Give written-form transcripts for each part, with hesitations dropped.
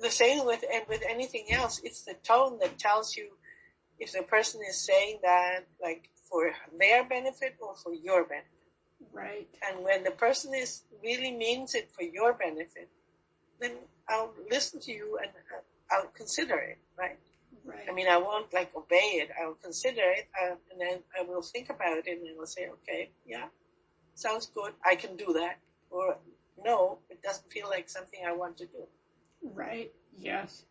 the same with anything else. It's the tone that tells you if the person is saying that like for their benefit or for your benefit. Right. And when the person really means it for your benefit, then I'll listen to you and I'll consider it, right? Right. I mean, I won't like obey it. I'll consider it, and then I will think about it, and I will say, okay, yeah, sounds good. I can do that. Or no, it doesn't feel like something I want to do. Right. Yes.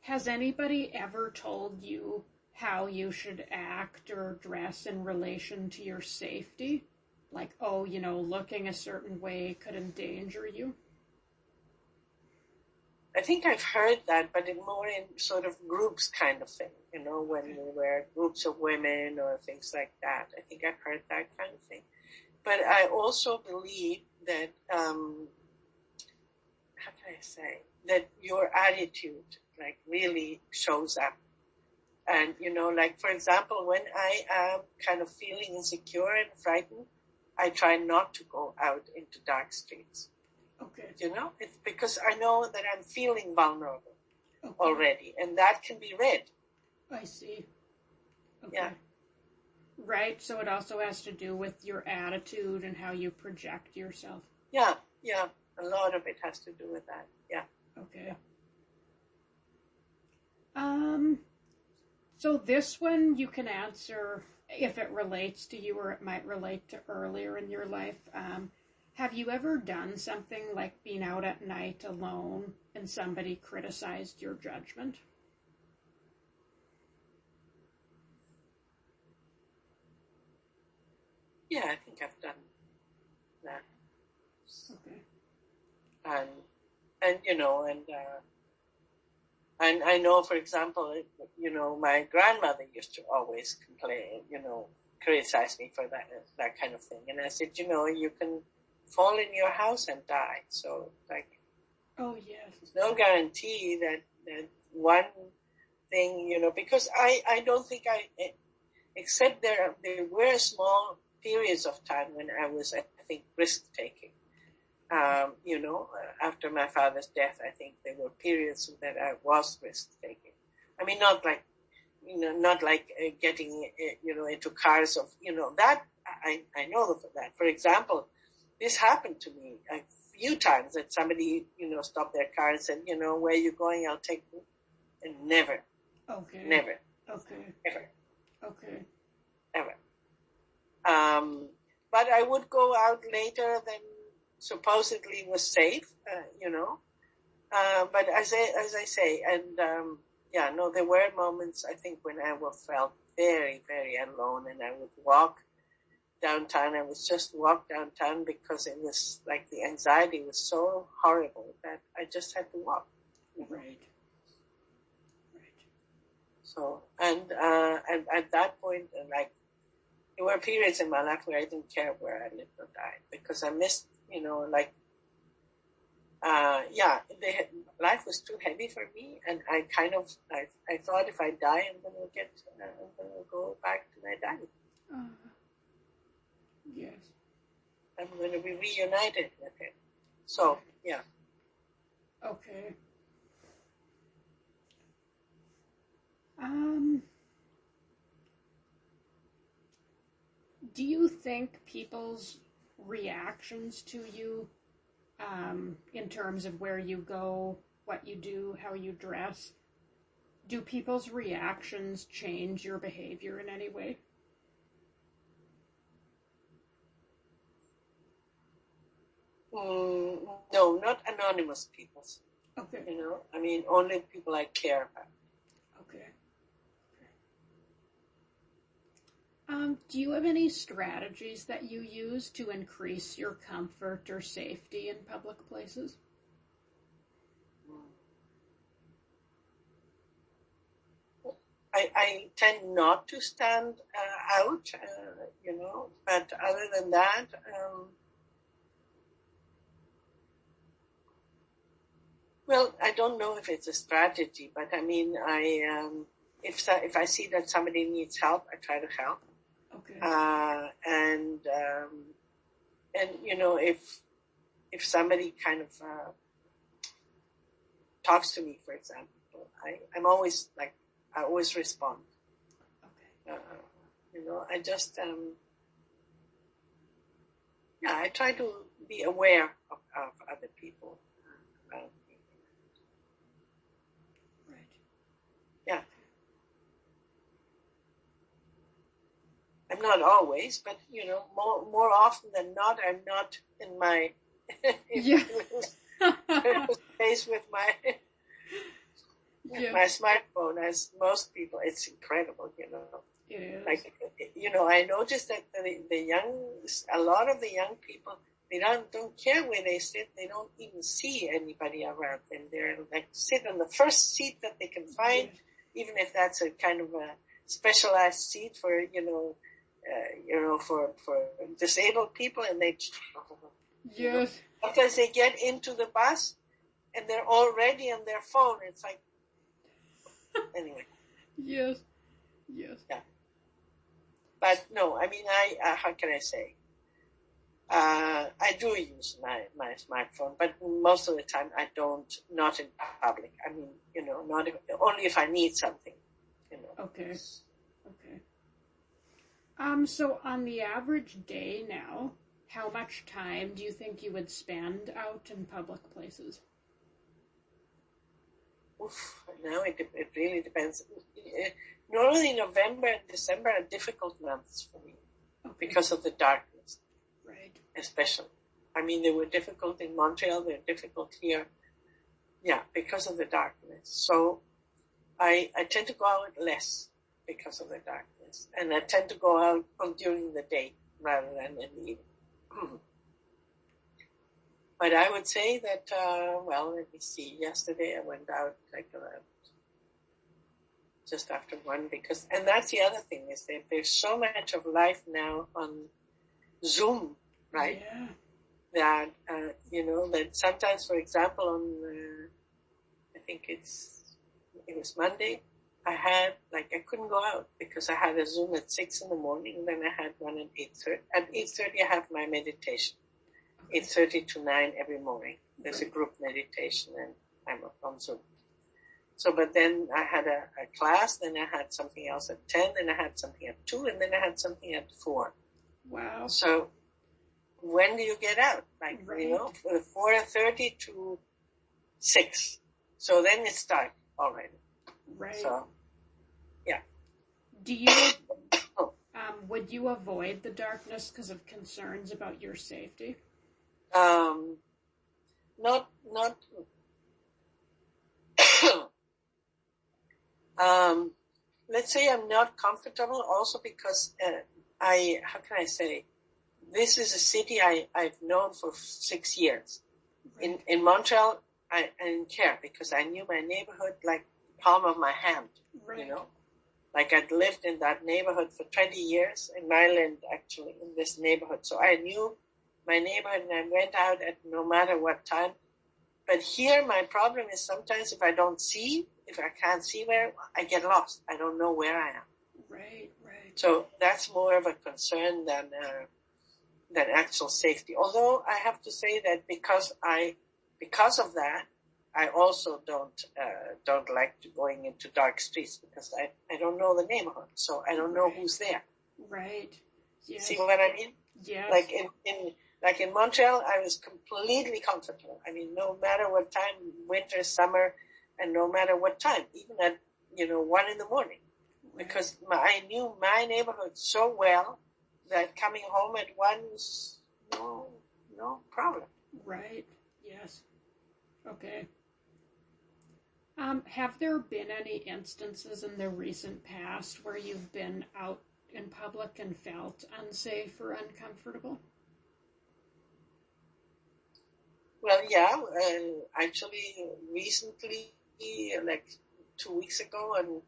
Has anybody ever told you how you should act or dress in relation to your safety? Like, oh, looking a certain way could endanger you? I think I've heard that, but more in sort of groups kind of thing, when we were groups of women or things like that. I think I've heard that kind of thing. But I also believe that, how can I say, that your attitude, like, really shows up. And, like, for example, when I am kind of feeling insecure and frightened, I try not to go out into dark streets. Okay. It's because I know that I'm feeling vulnerable already, and that can be read. I see. Okay. Yeah. Right, so it also has to do with your attitude and how you project yourself. Yeah, a lot of it has to do with that, yeah. Okay. So this one you can answer if it relates to you or it might relate to earlier in your life. Have you ever done something like being out at night alone and somebody criticized your judgment? Yeah, I think I've done that. Okay. And I know, for example, my grandmother used to always complain, criticize me for that kind of thing. And I said, you can fall in your house and die. So, like, oh yes, there's no guarantee that one thing, because I don't think except there were small periods of time when I was, I think, risk-taking. After my father's death, I think there were periods that I was risk-taking. I mean, not like getting, into cars of, that, I know that. For example, this happened to me a few times that somebody, stopped their car and said, where are you going? I'll take you. And never. Okay. Never. Okay. Ever. Okay. Ever. But I would go out later than supposedly was safe, but as I say, and there were moments, I think, when I felt very, very alone, and I would walk downtown. I would just walk downtown because it was like the anxiety was so horrible that I just had to walk. Right. So, and at that point, like, there were periods in my life where I didn't care where I lived or died because I missed, life was too heavy for me, and I kind of, I thought if I die, I'm going to go back to my daddy. Yes. I'm going to be reunited with him. So, yeah. Okay. Do you think people's reactions to you, in terms of where you go, what you do, how you dress, do people's reactions change your behavior in any way? No, not anonymous people. Okay. I mean, only people I care about. Okay. Do you have any strategies that you use to increase your comfort or safety in public places? I tend not to stand out, but other than that, well, I don't know if it's a strategy, but I mean, if I see that somebody needs help, I try to help. Okay. And if somebody kind of talks to me, for example, I'm always like, I always respond. Okay. I just, I try to be aware of other people. Right. Yeah. I'm not always, but more often than not, I'm not in my space with my my smartphone, as most people. It's incredible, It is. Like, I noticed that a lot of the young people, they don't care where they sit. They don't even see anybody around them. They're like sit on the first seat that they can find, even if that's a kind of a specialized seat for for disabled people, and they sometimes they get into the bus and they're already on their phone. It's like, anyway. Yes. Yeah. But no, I mean, how can I say? I do use my smartphone, but most of the time I don't, not in public. I mean, only if I need something, Okay. So on the average day now, how much time do you think you would spend out in public places? Now it really depends. Normally November and December are difficult months for me because of the darkness. Right. Especially. I mean, they were difficult in Montreal, they're difficult here. Yeah, because of the darkness. So I tend to go out less because of the darkness. And I tend to go out during the day rather than in the evening. But I would say that, let me see. Yesterday I went out like around just after 1 and that's the other thing is that there's so much of life now on Zoom, right? Yeah. That, that sometimes, for example, on, I think it was Monday, I couldn't go out because I had a Zoom at 6 a.m, and then I had one at 8:30. At 8:30 I have my meditation. 8:30 to 9 every morning. There's a group meditation and I'm on Zoom. So, but then I had a class, then I had something else at 10, then I had something at 2, and then I had something at 4. Wow. So when do you get out? Like, from 4:30 to 6. So then it's dark already. Right. So, yeah. Do you, would you avoid the darkness because of concerns about your safety? Not, let's say I'm not comfortable also because, how can I say, this is a city I've known for 6 years. Right. In Montreal, I didn't care because I knew my neighborhood like the palm of my hand, right. Like I'd lived in that neighborhood for 20 years in Maryland, actually, in this neighborhood. So I knew my neighborhood and I went out at no matter what time. But here my problem is sometimes if I can't see where, I get lost. I don't know where I am. Right. So that's more of a concern than actual safety. Although I have to say that because of that, I also don't like going into dark streets because I don't know the neighborhood, so I don't know who's there. Right. Yes. See what I mean? Yeah. Like in Montreal, I was completely comfortable. I mean, no matter what time, winter, summer, and no matter what time, even at 1 a.m, right. Because I knew my neighborhood so well that coming home at 1 was no problem. Right. Yes. Okay. Have there been any instances in the recent past where you've been out in public and felt unsafe or uncomfortable? Well, yeah. Actually, recently, like 2 weeks ago, and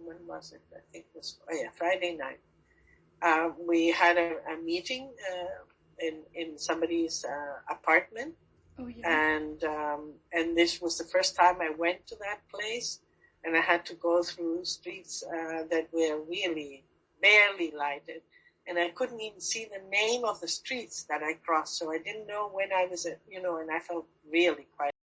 when was it? I think it was Friday night. We had a meeting in somebody's apartment. Oh, yeah. And this was the first time I went to that place, and I had to go through streets that were really barely lighted, and I couldn't even see the name of the streets that I crossed, so I didn't know when I was and I felt really quite